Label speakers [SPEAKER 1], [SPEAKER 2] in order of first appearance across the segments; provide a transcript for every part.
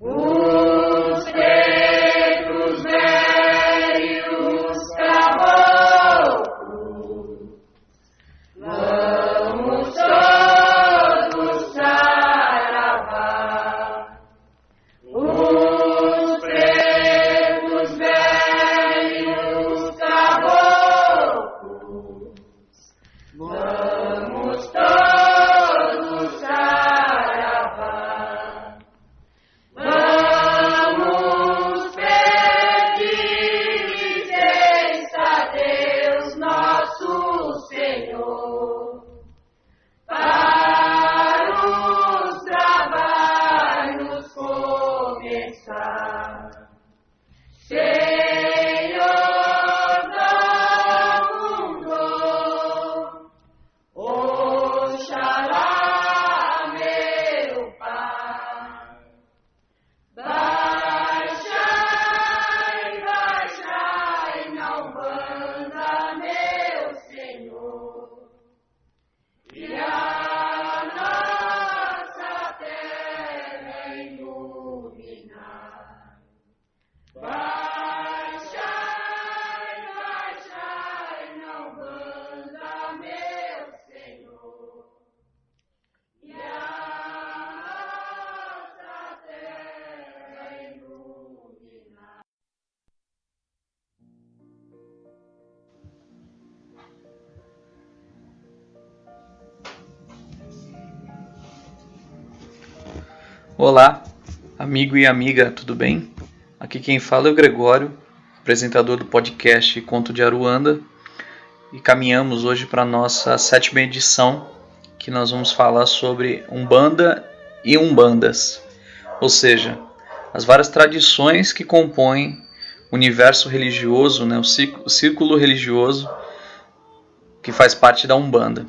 [SPEAKER 1] Os pretos velhos caboclos, vamos todos saravá. Os pretos velhos caboclos, vamos todos saravá. Vamos pedir licença a Deus nosso Senhor para os trabalhos começar. Senhor do mundo, Oxalá, meu Pai, baixai, baixai na Umbanda, meu Senhor, e a nossa terra iluminar. Baixai, baixai na Umbanda, meu Senhor, e a nossa terra iluminar.
[SPEAKER 2] Olá, amigo e amiga, tudo bem? Aqui quem fala é o Gregório, apresentador do podcast Conto de Aruanda, e caminhamos hoje para a nossa 7ª edição, que nós vamos falar sobre Umbanda e Umbandas, ou seja, as várias tradições que compõem o universo religioso, né, o círculo religioso que faz parte da Umbanda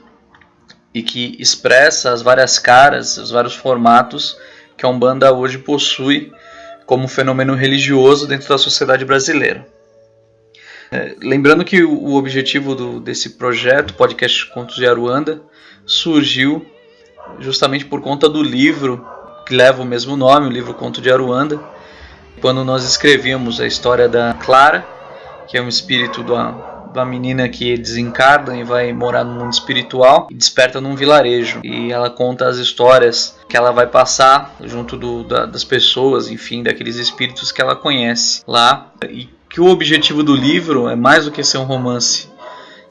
[SPEAKER 2] e que expressa as várias caras, os vários formatos que a Umbanda hoje possui como fenômeno religioso dentro da sociedade brasileira. Lembrando que o objetivo desse projeto, podcast Contos de Aruanda, surgiu justamente por conta do livro que leva o mesmo nome, o livro Conto de Aruanda, quando nós escrevíamos a história da Clara, que é um espírito da menina que desencarna e vai morar no mundo espiritual e desperta num vilarejo, e ela conta as histórias que ela vai passar junto das pessoas, enfim, daqueles espíritos que ela conhece lá, e que o objetivo do livro é mais do que ser um romance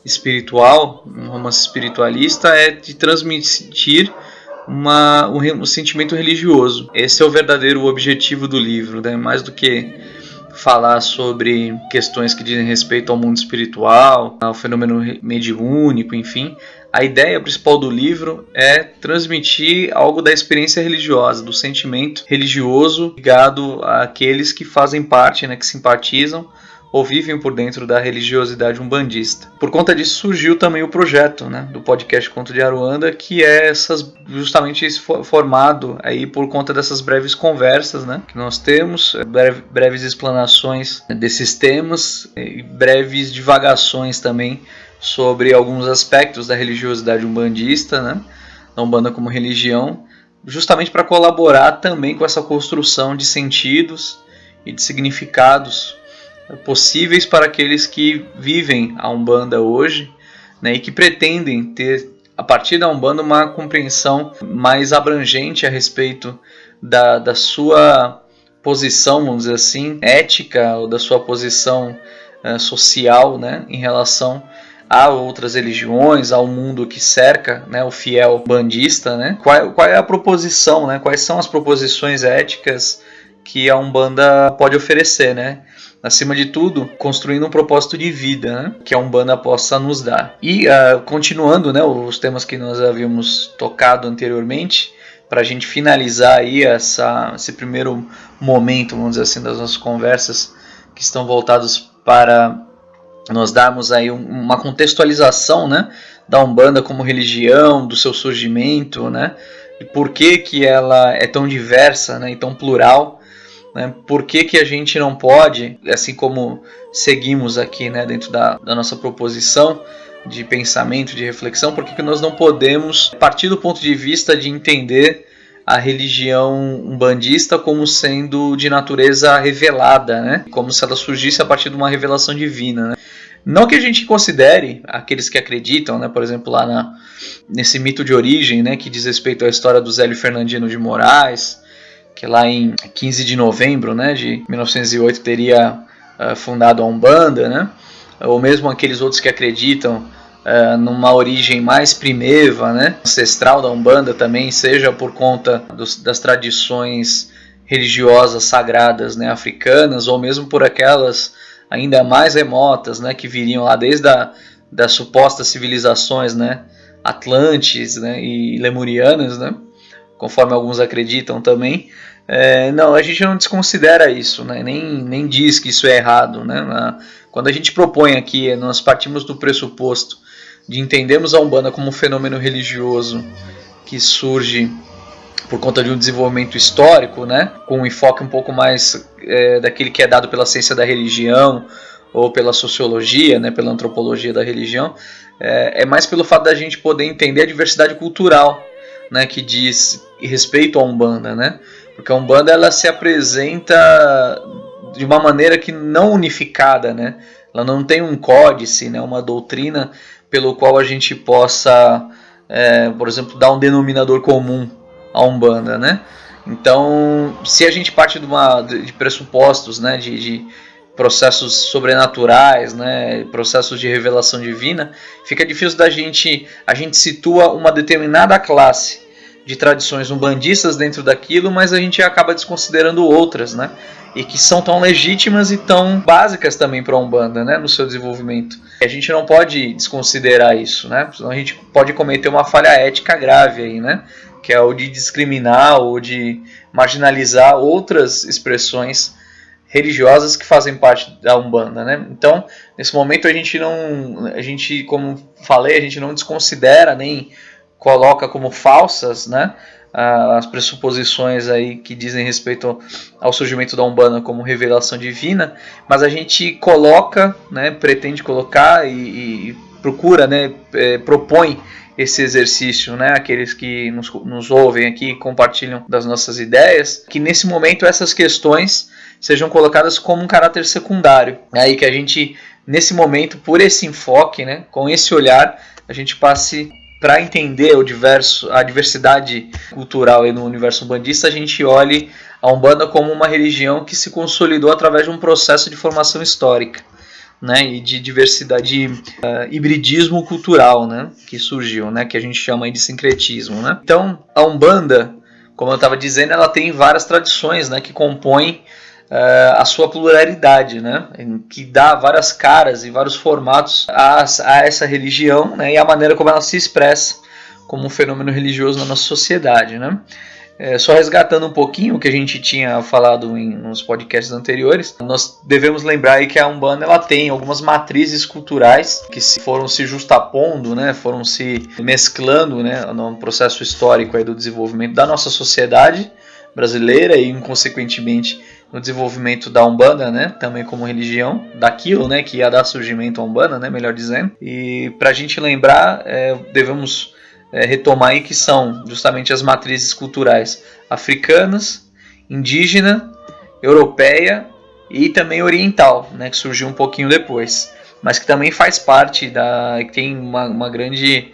[SPEAKER 2] espiritual, um romance espiritualista, é de transmitir um sentimento religioso. Esse é o verdadeiro objetivo do livro, né? Mais do que falar sobre questões que dizem respeito ao mundo espiritual, ao fenômeno mediúnico, enfim. A ideia principal do livro é transmitir algo da experiência religiosa, do sentimento religioso ligado àqueles que fazem parte, né, que simpatizam ou vivem por dentro da religiosidade umbandista. Por conta disso surgiu também o projeto, né, do podcast Conto de Aruanda, que é justamente formado aí por conta dessas breves conversas, né, que nós temos, breves explanações desses temas e breves divagações também sobre alguns aspectos da religiosidade umbandista, né, da Umbanda como religião, justamente para colaborar também com essa construção de sentidos e de significados possíveis para aqueles que vivem a Umbanda hoje, né, e que pretendem ter, a partir da Umbanda, uma compreensão mais abrangente a respeito da sua posição, vamos dizer assim, ética, ou da sua posição social, né, em relação a outras religiões, ao mundo que cerca, né, o fiel bandista, né? Qual é a proposição, né? Quais são as proposições éticas que a Umbanda pode oferecer, né? Acima de tudo, construindo um propósito de vida, né, que a Umbanda possa nos dar. E continuando, né, os temas que nós havíamos tocado anteriormente, para a gente finalizar aí esse primeiro momento, vamos dizer assim, das nossas conversas, que estão voltados para nós darmos aí uma contextualização, né, da Umbanda como religião, do seu surgimento, né, e por que ela é tão diversa, né, e tão plural. Né? Por que a gente não pode, assim como seguimos aqui, né, dentro da nossa proposição de pensamento, de reflexão, por que nós não podemos partir do ponto de vista de entender a religião umbandista como sendo de natureza revelada, né? Como se ela surgisse a partir de uma revelação divina, né? Não que a gente considere aqueles que acreditam, né, por exemplo, lá nesse mito de origem, né, que diz respeito à história do Zélio Fernandino de Moraes, que lá em 15 de novembro, né, de 1908 teria fundado a Umbanda, né, ou mesmo aqueles outros que acreditam numa origem mais primeva, né, ancestral da Umbanda também, seja por conta das tradições religiosas sagradas, né, africanas, ou mesmo por aquelas ainda mais remotas, né, que viriam lá desde das supostas civilizações, né, atlantes, né, e lemurianas, né, conforme alguns acreditam também. Não, a gente não desconsidera isso, né, nem diz que isso é errado, né. Quando a gente propõe aqui, nós partimos do pressuposto de entendermos a Umbanda como um fenômeno religioso que surge por conta de um desenvolvimento histórico, né, com um enfoque um pouco mais daquele que é dado pela ciência da religião ou pela sociologia, né, pela antropologia da religião, é mais pelo fato da gente poder entender a diversidade cultural, né, que diz respeito à Umbanda, né, porque a Umbanda ela se apresenta de uma maneira que não unificada, né, ela não tem um códice, né, uma doutrina pelo qual a gente possa, por exemplo, dar um denominador comum à Umbanda, né? Então, se a gente parte de pressupostos, né, de processos sobrenaturais, né, processos de revelação divina, fica difícil a gente situa uma determinada classe de tradições umbandistas dentro daquilo, mas a gente acaba desconsiderando outras, né? E que são tão legítimas e tão básicas também para a Umbanda, né, no seu desenvolvimento. A gente não pode desconsiderar isso, né? Senão a gente pode cometer uma falha ética grave aí, né? Que é o de discriminar ou de marginalizar outras expressões religiosas que fazem parte da Umbanda, né? Então, nesse momento como falei, a gente não desconsidera nem coloca como falsas, né, as pressuposições aí que dizem respeito ao surgimento da Umbanda como revelação divina, mas a gente coloca, né, pretende colocar e procura, né, propõe esse exercício, né, aqueles que nos ouvem aqui e compartilham das nossas ideias, que nesse momento essas questões sejam colocadas como um caráter secundário, aí que a gente, nesse momento, por esse enfoque, né, com esse olhar, a gente passe para entender a diversidade cultural aí no universo umbandista, a gente olhe a Umbanda como uma religião que se consolidou através de um processo de formação histórica, né, e de diversidade, hibridismo cultural, né, que surgiu, né, que a gente chama aí de sincretismo, né. Então, a Umbanda, como eu estava dizendo, ela tem várias tradições, né, que compõem a sua pluralidade, né, que dá várias caras e vários formatos a essa religião, né, e a maneira como ela se expressa como um fenômeno religioso na nossa sociedade, né. Só resgatando um pouquinho o que a gente tinha falado nos podcasts anteriores, nós devemos lembrar aí que a Umbanda ela tem algumas matrizes culturais que foram se justapondo, né, foram se mesclando, né, no processo histórico aí do desenvolvimento da nossa sociedade brasileira e, consequentemente, no desenvolvimento da Umbanda, né, também como religião, daquilo, né, que ia dar surgimento à Umbanda, né, melhor dizendo. E para a gente lembrar, devemos retomar aí que são justamente as matrizes culturais africanas, indígena, europeia e também oriental, né, que surgiu um pouquinho depois, mas que também faz parte que tem uma grande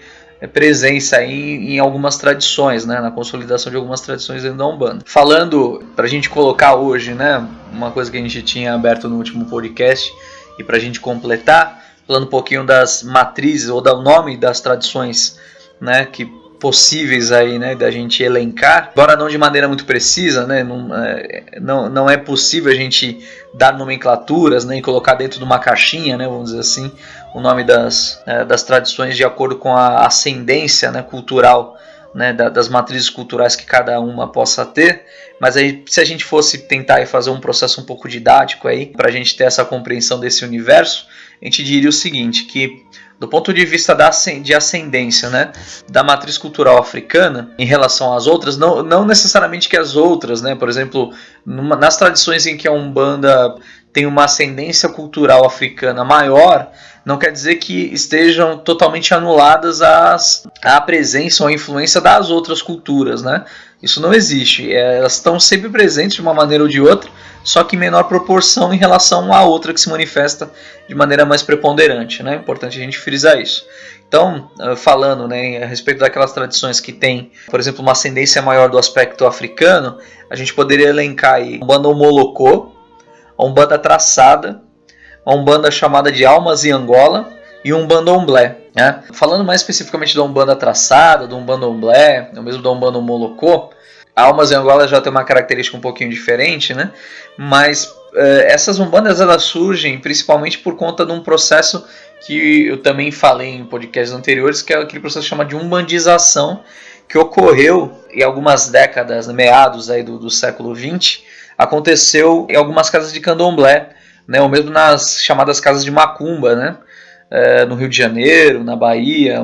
[SPEAKER 2] presença aí em algumas tradições, né, na consolidação de algumas tradições dentro da Umbanda. Falando, para a gente colocar hoje, né, uma coisa que a gente tinha aberto no último podcast e para a gente completar, falando um pouquinho das matrizes ou do nome das tradições, né, que possíveis aí, né, da gente elencar, embora não de maneira muito precisa, né, não é possível a gente dar nomenclaturas, né, e colocar dentro de uma caixinha, né, vamos dizer assim, o nome das tradições de acordo com a ascendência, né, cultural, né, das matrizes culturais que cada uma possa ter, mas aí se a gente fosse tentar fazer um processo um pouco didático aí, para a gente ter essa compreensão desse universo, a gente diria o seguinte, que do ponto de vista de ascendência, né, da matriz cultural africana em relação às outras, não necessariamente que as outras, né, por exemplo, nas tradições em que a Umbanda tem uma ascendência cultural africana maior, não quer dizer que estejam totalmente anuladas a presença ou a influência das outras culturas, né? Isso não existe. Elas estão sempre presentes de uma maneira ou de outra, só que em menor proporção em relação à outra que se manifesta de maneira mais preponderante, né? É importante a gente frisar isso. Então, falando, né, a respeito daquelas tradições que tem, por exemplo, uma ascendência maior do aspecto africano, a gente poderia elencar aí a Umbanda Omolocô, a Umbanda Traçada, a Umbanda chamada de Almas em Angola e o Umbanda Omblé. Né? Falando mais especificamente da Umbanda Traçada, do Umbanda Omblé, ou mesmo da Umbanda Omolocô, a Almas em Angola já tem uma característica um pouquinho diferente, né? Mas essas umbandas elas surgem principalmente por conta de um processo que eu também falei em podcasts anteriores, que é aquele processo chamado de umbandização, que ocorreu em algumas décadas, meados aí do século XX, aconteceu em algumas casas de candomblé, né? Ou mesmo nas chamadas casas de macumba, né? No Rio de Janeiro, na Bahia,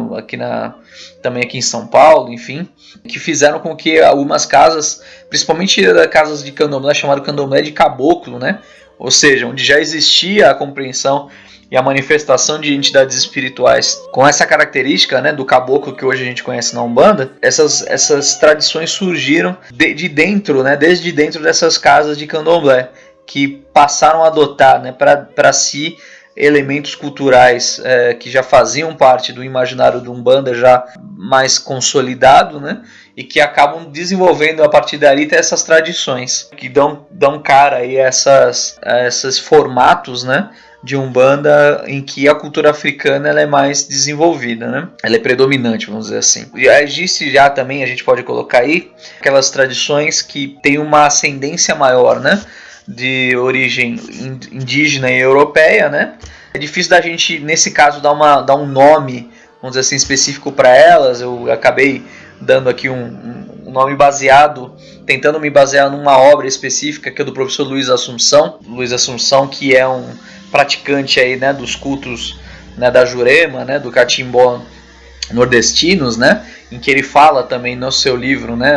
[SPEAKER 2] também aqui em São Paulo, enfim, que fizeram com que algumas casas, principalmente casas de candomblé, chamado candomblé de caboclo, né? Ou seja, onde já existia a compreensão e a manifestação de entidades espirituais com essa característica, né, do caboclo que hoje a gente conhece na Umbanda, essas tradições surgiram desde dentro dessas casas de candomblé, que passaram a adotar, né, para si elementos culturais que já faziam parte do imaginário do Umbanda já mais consolidado, né? E que acabam desenvolvendo a partir dali essas tradições que dão cara aí a esses formatos, né? De Umbanda em que a cultura africana ela é mais desenvolvida, né? Ela é predominante, vamos dizer assim. E existe já também, a gente pode colocar aí, aquelas tradições que têm uma ascendência maior, né? De origem indígena e europeia, né? É difícil da gente, nesse caso, dar um nome, vamos dizer assim, específico para elas. Eu acabei dando aqui um nome tentando me basear numa obra específica, que é do professor Luiz Assunção, que é um praticante aí, né, dos cultos, né, da Jurema, né, do Catimbó nordestinos, né, em que ele fala também no seu livro, né,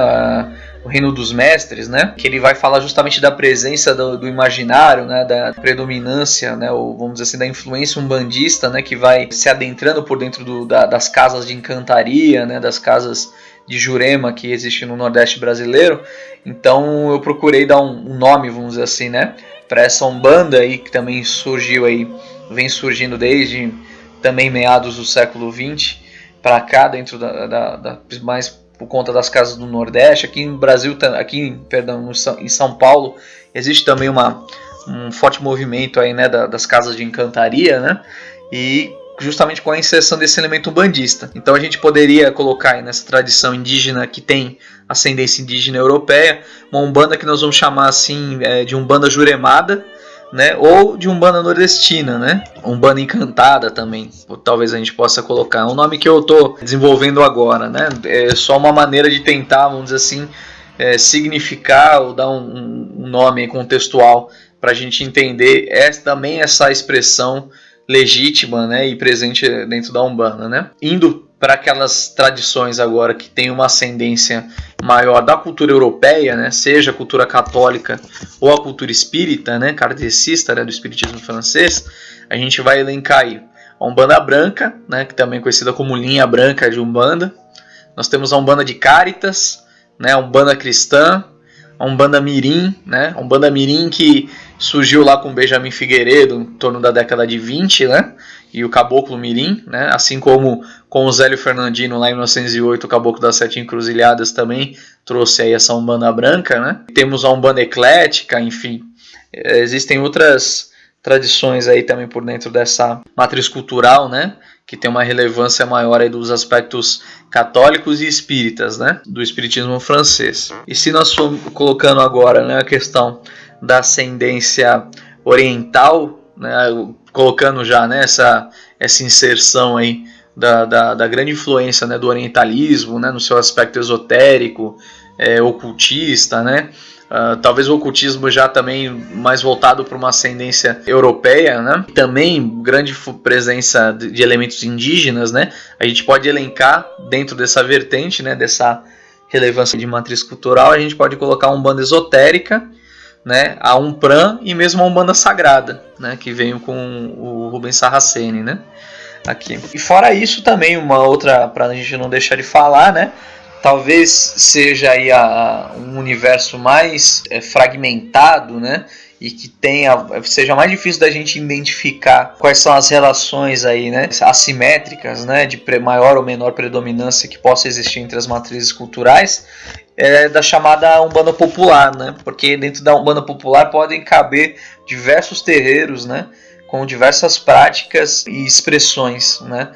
[SPEAKER 2] o Reino dos Mestres, né? Que ele vai falar justamente da presença do imaginário, né? Da predominância, né? Ou vamos dizer assim, da influência umbandista, né? Que vai se adentrando por dentro das casas de encantaria, né? Das casas de Jurema que existem no Nordeste brasileiro. Então eu procurei dar um nome, vamos dizer assim, né? Para essa Umbanda aí que também surgiu aí, vem surgindo desde também meados do século XX para cá, dentro mais por conta das casas do Nordeste. Aqui no Brasil, em São Paulo, existe também um forte movimento aí, né, das casas de encantaria, né, e justamente com a inserção desse elemento umbandista. Então a gente poderia colocar aí nessa tradição indígena que tem ascendência indígena europeia, uma Umbanda que nós vamos chamar assim de Umbanda Juremada, né, ou de Umbanda nordestina, né? Umbanda encantada também, talvez a gente possa colocar. É um nome que eu estou desenvolvendo agora, né? É só uma maneira de tentar, vamos dizer assim, significar ou dar um nome contextual para a gente entender também essa expressão legítima, né, e presente dentro da Umbanda, né? Indo para aquelas tradições agora que tem uma ascendência maior da cultura europeia, né, seja a cultura católica ou a cultura espírita, né, kardecista, né, do espiritismo francês, a gente vai elencar aí a Umbanda Branca, né, que também é conhecida como linha branca de Umbanda. Nós temos a Umbanda de Caritas, né, a Umbanda Cristã, a Umbanda Mirim, né, a Umbanda Mirim que surgiu lá com Benjamin Figueiredo em torno da década de 20, né, e o Caboclo Mirim, né, assim como com o Zélio Fernandino lá em 1908, o Caboclo das Sete Encruzilhadas também trouxe aí essa Umbanda Branca, né. Temos a Umbanda Eclética, enfim, existem outras tradições aí também por dentro dessa matriz cultural, né, que tem uma relevância maior aí dos aspectos católicos e espíritas, né, do espiritismo francês. E se nós formos colocando agora, né, a questão da ascendência oriental, né, colocando já, né, essa inserção aí da grande influência, né, do orientalismo, né, no seu aspecto esotérico, ocultista, né, talvez o ocultismo já também mais voltado para uma ascendência europeia, né, também grande presença de elementos indígenas, né, a gente pode elencar dentro dessa vertente, né, dessa relevância de matriz cultural, a gente pode colocar uma Umbanda esotérica, né, a Umpran e mesmo a Umbanda Sagrada, né, que veio com o Rubens Saraceni, né, aqui. E fora isso também uma outra, para a gente não deixar de falar, né, talvez seja aí um universo mais fragmentado, né? E que seja mais difícil da gente identificar quais são as relações aí, né, assimétricas, né, de maior ou menor predominância que possa existir entre as matrizes culturais, da chamada Umbanda Popular, né? Porque dentro da Umbanda Popular podem caber diversos terreiros, né, com diversas práticas e expressões, né?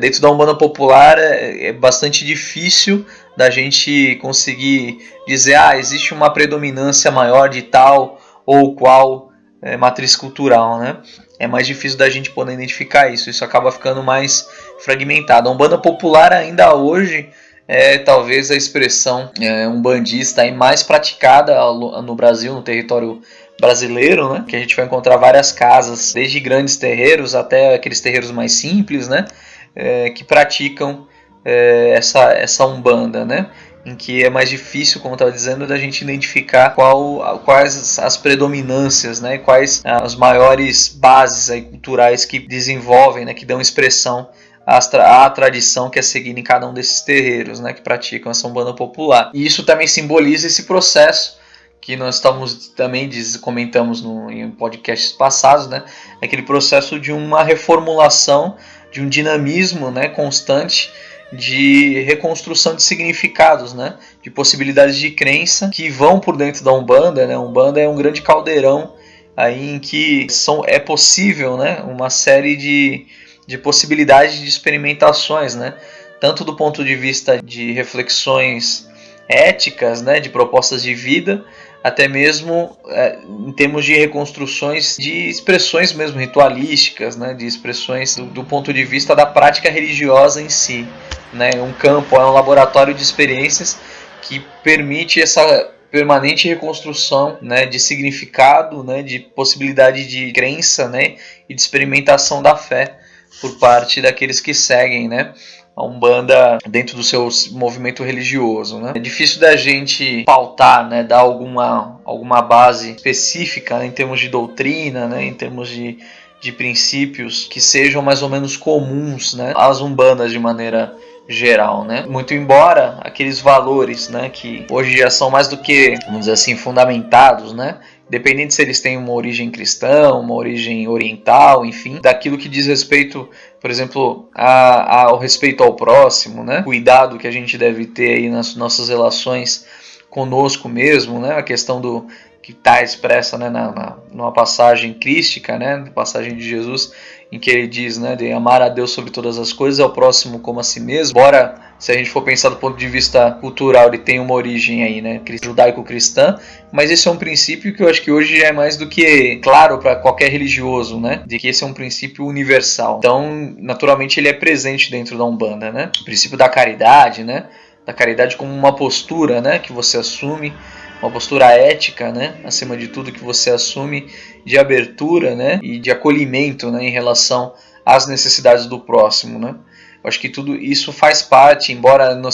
[SPEAKER 2] Dentro da Umbanda Popular é bastante difícil da gente conseguir dizer existe uma predominância maior de tal ou qual matriz cultural, né? É mais difícil da gente poder identificar isso. Isso acaba ficando mais fragmentado. A Umbanda Popular ainda hoje talvez a expressão umbandista mais praticada no Brasil, no território brasileiro, né? Que a gente vai encontrar várias casas, desde grandes terreiros até aqueles terreiros mais simples, né? Que praticam essa Umbanda, né? Em que é mais difícil, como eu estava dizendo, da gente identificar quais as predominâncias, né? Quais as maiores bases aí culturais que desenvolvem, né? Que dão expressão à tradição que é seguida em cada um desses terreiros, né? Que praticam essa Umbanda Popular. E isso também simboliza esse processo que nós também comentamos em podcasts passados, né? Aquele processo de uma reformulação, de um dinamismo, né, constante de reconstrução de significados, né, de possibilidades de crença que vão por dentro da Umbanda, né? A Umbanda é um grande caldeirão aí em que é possível, né, uma série de possibilidades de experimentações, né, tanto do ponto de vista de reflexões éticas, né, de propostas de vida, até mesmo em termos de reconstruções de expressões mesmo ritualísticas, né, de expressões do ponto de vista da prática religiosa em si, né, um campo, um laboratório de experiências que permite essa permanente reconstrução, né, de significado, né, de possibilidade de crença, né, e de experimentação da fé por parte daqueles que seguem, né, a Umbanda dentro do seu movimento religioso, né? É difícil da gente pautar, né, dar alguma base específica, né, em termos de doutrina, né, em termos de princípios que sejam mais ou menos comuns, né, às Umbandas de maneira geral, né? Muito embora aqueles valores, né, que hoje já são mais do que, vamos dizer assim, fundamentados, né, independente se eles têm uma origem cristã, uma origem oriental, enfim, daquilo que diz respeito, por exemplo, ao respeito ao próximo, né? Cuidado que a gente deve ter aí nas nossas relações conosco mesmo, né? A questão do que está expressa, né, numa passagem crística, né, passagem de Jesus, em que ele diz, né, de amar a Deus sobre todas as coisas, ao próximo como a si mesmo. Embora, se a gente for pensar do ponto de vista cultural, ele tem uma origem aí, né, judaico-cristã, mas esse é um princípio que eu acho que hoje já é mais do que claro para qualquer religioso, né, de que esse é um princípio universal. Então, naturalmente, ele é presente dentro da Umbanda, né, o princípio da caridade, né, da caridade como uma postura, né, que você assume, uma postura ética, né, acima de tudo, que você assume de abertura, né, e de acolhimento, né, em relação às necessidades do próximo, né. Eu acho que tudo isso faz parte, embora não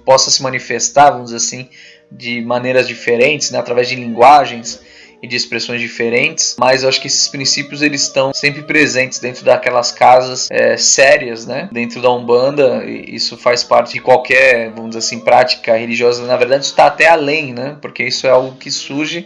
[SPEAKER 2] possa se manifestar, vamos dizer assim, de maneiras diferentes, né, através de linguagens e de expressões diferentes, mas eu acho que esses princípios eles estão sempre presentes dentro daquelas casas sérias, né, dentro da Umbanda, e isso faz parte de qualquer, vamos dizer assim, prática religiosa. Na verdade, isso está até além, né, porque isso é algo que surge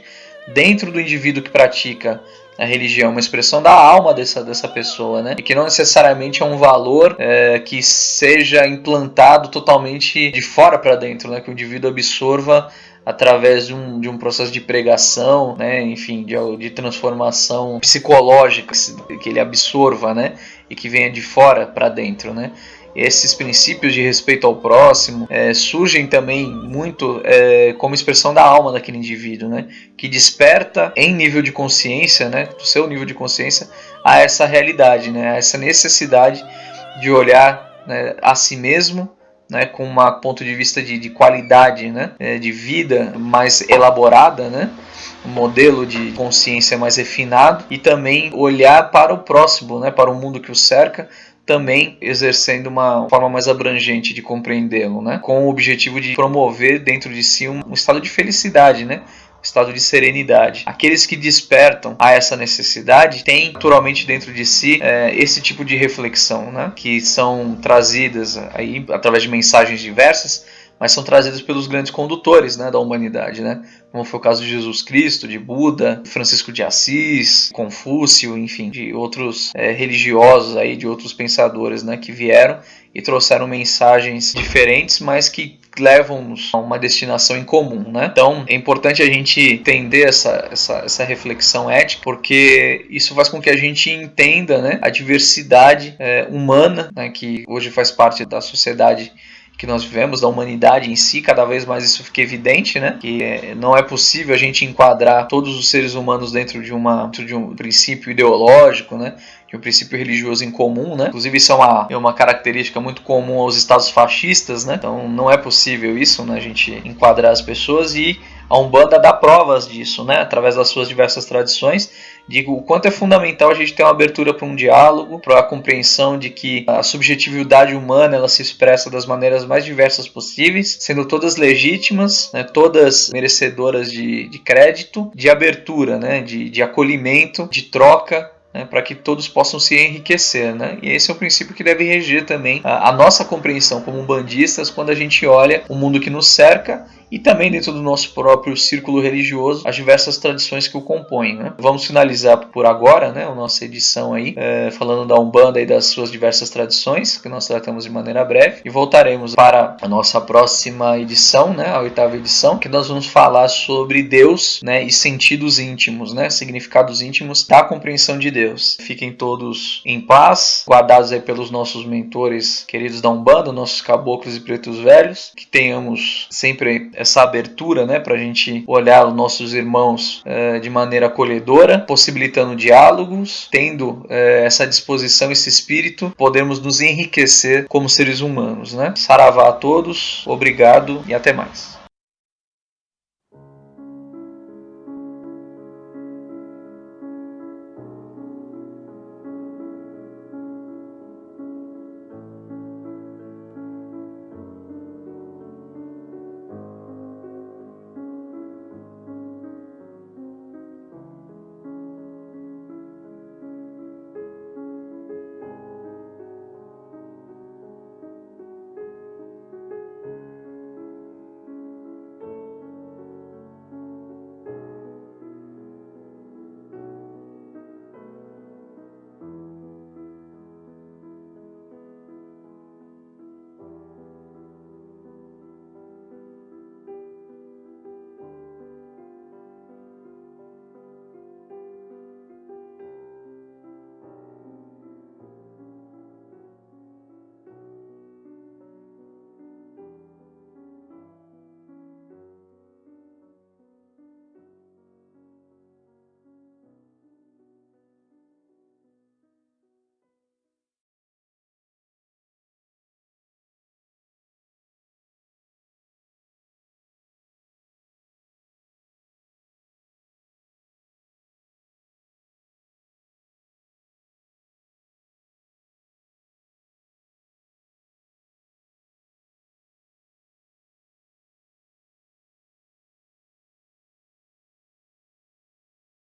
[SPEAKER 2] dentro do indivíduo que pratica a religião, uma expressão da alma dessa pessoa, né, e que não necessariamente é um valor que seja implantado totalmente de fora para dentro, né, que o indivíduo absorva através de um processo de pregação, né, enfim, de transformação psicológica, que ele absorva, né, e que venha de fora para dentro, né. Esses princípios de respeito ao próximo surgem também muito como expressão da alma daquele indivíduo, né, que desperta em nível de consciência, né, do seu nível de consciência, a essa realidade, né, a essa necessidade de olhar, né, a si mesmo, né, com um ponto de vista de qualidade, né, de vida mais elaborada, né, um modelo de consciência mais refinado, e também olhar para o próximo, né, para o mundo que o cerca, também exercendo uma forma mais abrangente de compreendê-lo, né, com o objetivo de promover dentro de si um estado de felicidade, né, estado de serenidade. Aqueles que despertam a essa necessidade têm naturalmente dentro de si esse tipo de reflexão, né, que são trazidas aí através de mensagens diversas, mas são trazidas pelos grandes condutores, né, da humanidade, né? Como foi o caso de Jesus Cristo, de Buda, Francisco de Assis, Confúcio, enfim, de outros religiosos aí, de outros pensadores, né, que vieram e trouxeram mensagens diferentes, mas que levam-nos a uma destinação em comum, né? Então é importante a gente entender essa reflexão ética, porque isso faz com que a gente entenda, né, a diversidade humana, né, que hoje faz parte da sociedade que nós vivemos, da humanidade em si. Cada vez mais isso fica evidente, né? Que não é possível a gente enquadrar todos os seres humanos dentro de um princípio ideológico, né? De um princípio religioso em comum, né? Inclusive isso é uma característica muito comum aos estados fascistas, né? Então não é possível isso, né? A gente enquadrar as pessoas, e a Umbanda dá provas disso, né? Através das suas diversas tradições. Digo o quanto é fundamental a gente ter uma abertura para um diálogo, para a compreensão de que a subjetividade humana ela se expressa das maneiras mais diversas possíveis, sendo todas legítimas, né? Todas merecedoras de crédito, de abertura, né? De acolhimento, de troca, né, para que todos possam se enriquecer, né? E esse é o princípio que deve reger também a nossa compreensão como umbandistas quando a gente olha o mundo que nos cerca e também dentro do nosso próprio círculo religioso, as diversas tradições que o compõem, né? Vamos finalizar por agora, né, a nossa edição aí, falando da Umbanda e das suas diversas tradições, que nós tratamos de maneira breve, e voltaremos para a nossa próxima edição, né, a 8ª edição, que nós vamos falar sobre Deus, né, e sentidos íntimos, né, significados íntimos da compreensão de Deus. Fiquem todos em paz, guardados aí pelos nossos mentores queridos da Umbanda, nossos caboclos e pretos velhos, que tenhamos sempre essa abertura, né, para a gente olhar os nossos irmãos de maneira acolhedora, possibilitando diálogos, tendo essa disposição, esse espírito, podermos nos enriquecer como seres humanos, né? Saravá a todos, obrigado e até mais.